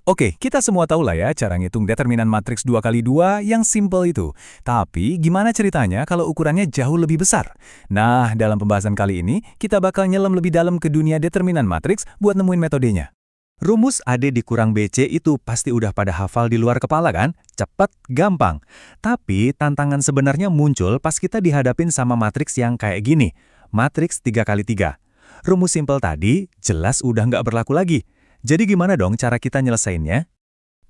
Oke, kita semua tahu lah ya cara ngitung determinan matriks 2 kali 2 yang simple itu. Tapi, gimana ceritanya kalau ukurannya jauh lebih besar? Nah, dalam pembahasan kali ini, kita bakal nyelam lebih dalam ke dunia determinan matriks buat nemuin metodenya. Rumus AD dikurang BC itu pasti udah pada hafal di luar kepala kan? Cepet, gampang. Tapi, tantangan sebenarnya muncul pas kita dihadapin sama matriks yang kayak gini. Matriks 3 kali 3. Rumus simple tadi jelas udah nggak berlaku lagi. Jadi gimana dong cara kita nyelesainnya?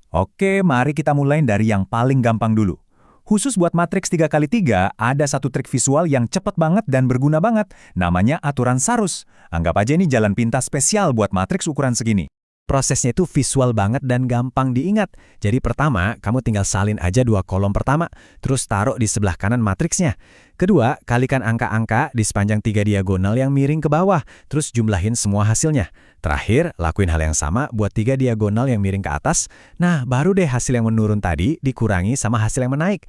Oke, mari kita mulai dari yang paling gampang dulu. Khusus buat matriks 3 kali 3, ada satu trik visual yang cepet banget dan berguna banget. Namanya aturan Sarus. Anggap aja ini jalan pintas spesial buat matriks ukuran segini. Prosesnya itu visual banget dan gampang diingat. Jadi pertama, kamu tinggal salin aja dua kolom pertama, terus taruh di sebelah kanan matriksnya. Kedua, kalikan angka-angka di sepanjang 3 diagonal yang miring ke bawah, terus jumlahin semua hasilnya. Terakhir, lakuin hal yang sama buat 3 diagonal yang miring ke atas. Nah, baru deh hasil yang menurun tadi dikurangi sama hasil yang menaik.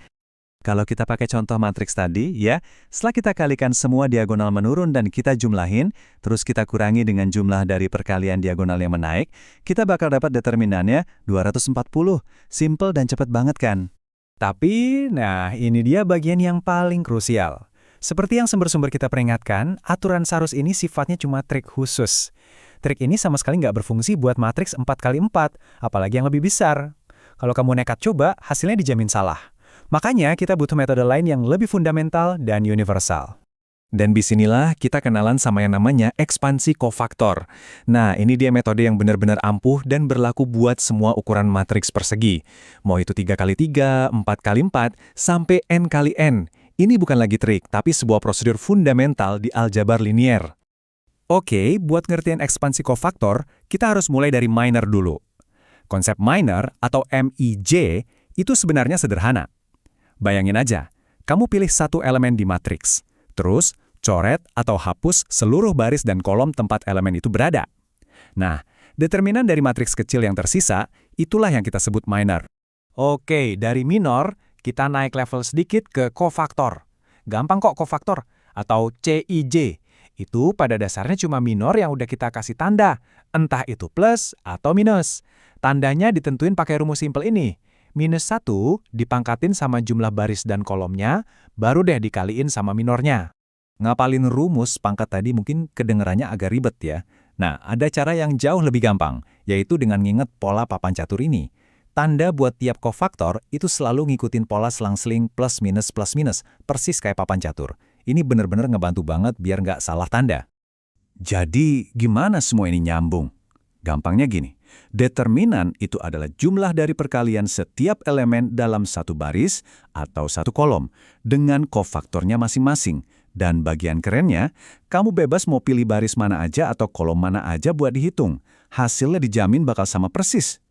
Kalau kita pakai contoh matriks tadi, ya, setelah kita kalikan semua diagonal menurun dan kita jumlahin, terus kita kurangi dengan jumlah dari perkalian diagonal yang menaik, kita bakal dapat determinannya 240. Simple dan cepet banget kan? Tapi, nah ini dia bagian yang paling krusial. Seperti yang sumber-sumber kita peringatkan, aturan Sarus ini sifatnya cuma trik khusus. Trik ini sama sekali nggak berfungsi buat matriks 4 kali 4, apalagi yang lebih besar. Kalau kamu nekat coba, hasilnya dijamin salah. Makanya kita butuh metode lain yang lebih fundamental dan universal. Dan disinilah kita kenalan sama yang namanya ekspansi kofaktor. Nah, ini dia metode yang benar-benar ampuh dan berlaku buat semua ukuran matriks persegi. Mau itu 3 kali 3, 4 kali 4, sampai n kali n. Ini bukan lagi trik, tapi sebuah prosedur fundamental di aljabar linier. Oke, buat ngertiin ekspansi kofaktor, kita harus mulai dari minor dulu. Konsep minor atau MIJ itu sebenarnya sederhana. Bayangin aja, kamu pilih satu elemen di matriks, terus coret atau hapus seluruh baris dan kolom tempat elemen itu berada. Nah, determinan dari matriks kecil yang tersisa, itulah yang kita sebut minor. Oke, dari minor, kita naik level sedikit ke kofaktor. Gampang kok kofaktor, atau CIJ. Itu pada dasarnya cuma minor yang udah kita kasih tanda, entah itu plus atau minus. Tandanya ditentuin pakai rumus simple ini. Minus 1 dipangkatin sama jumlah baris dan kolomnya, baru deh dikaliin sama minornya. Ngapalin rumus pangkat tadi mungkin kedengerannya agak ribet ya. Nah, ada cara yang jauh lebih gampang, yaitu dengan nginget pola papan catur ini. Tanda buat tiap kofaktor itu selalu ngikutin pola selang-seling plus minus, persis kayak papan catur. Ini bener-bener ngebantu banget biar nggak salah tanda. Jadi, gimana semua ini nyambung? Gampangnya gini, determinan itu adalah jumlah dari perkalian setiap elemen dalam satu baris atau satu kolom dengan kofaktornya masing-masing. Dan bagian kerennya, kamu bebas mau pilih baris mana aja atau kolom mana aja buat dihitung. Hasilnya dijamin bakal sama persis.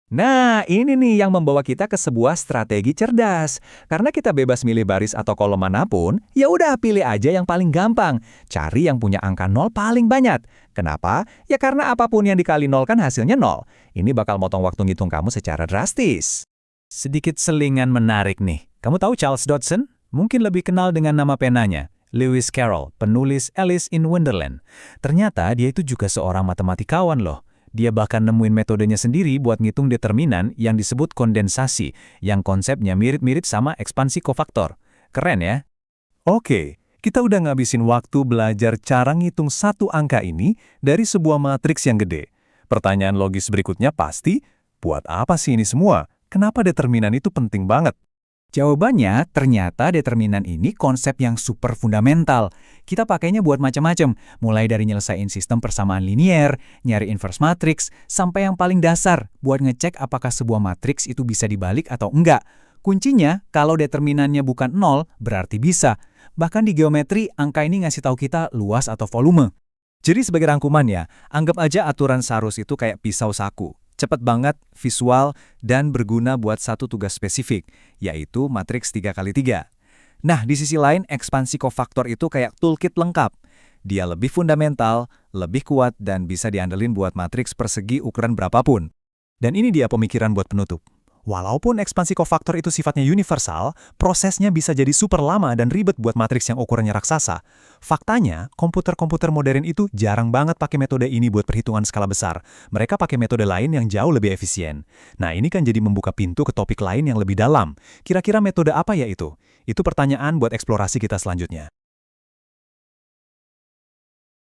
Nah, ini nih yang membawa kita ke sebuah strategi cerdas. Karena kita bebas milih baris atau kolom manapun, ya udah pilih aja yang paling gampang. Cari yang punya angka 0 paling banyak. Kenapa? Ya karena apapun yang dikali 0 kan hasilnya 0. Ini bakal motong waktu ngitung kamu secara drastis. Sedikit selingan menarik nih. Kamu tahu Charles Dodson? Mungkin lebih kenal dengan nama penanya. Lewis Carroll, penulis Alice in Wonderland. Ternyata dia itu juga seorang matematikawan loh. Dia bahkan nemuin metodenya sendiri buat ngitung determinan yang disebut kondensasi, yang konsepnya mirip-mirip sama ekspansi kofaktor. Keren ya? Oke, kita udah ngabisin waktu belajar cara ngitung satu angka ini dari sebuah matriks yang gede. Pertanyaan logis berikutnya pasti, buat apa sih ini semua? Kenapa determinan itu penting banget? Jawabannya, ternyata determinan ini konsep yang super fundamental. Kita pakainya buat macam-macam, mulai dari nyelesain sistem persamaan linier, nyari inverse matrix, sampai yang paling dasar, buat ngecek apakah sebuah matriks itu bisa dibalik atau enggak. Kuncinya, kalau determinannya bukan 0, berarti bisa. Bahkan di geometri, angka ini ngasih tahu kita luas atau volume. Jadi sebagai rangkuman ya, anggap aja aturan Sarus itu kayak pisau saku. Cepet banget, visual, dan berguna buat satu tugas spesifik, yaitu matriks 3 kali 3. Nah, di sisi lain, ekspansi kofaktor itu kayak toolkit lengkap. Dia lebih fundamental, lebih kuat, dan bisa diandelin buat matriks persegi ukuran berapapun. Dan ini dia pemikiran buat penutup. Walaupun ekspansi kofaktor itu sifatnya universal, prosesnya bisa jadi super lama dan ribet buat matriks yang ukurannya raksasa. Faktanya, komputer-komputer modern itu jarang banget pakai metode ini buat perhitungan skala besar. Mereka pakai metode lain yang jauh lebih efisien. Nah, ini kan jadi membuka pintu ke topik lain yang lebih dalam. Kira-kira metode apa ya itu? Itu pertanyaan buat eksplorasi kita selanjutnya.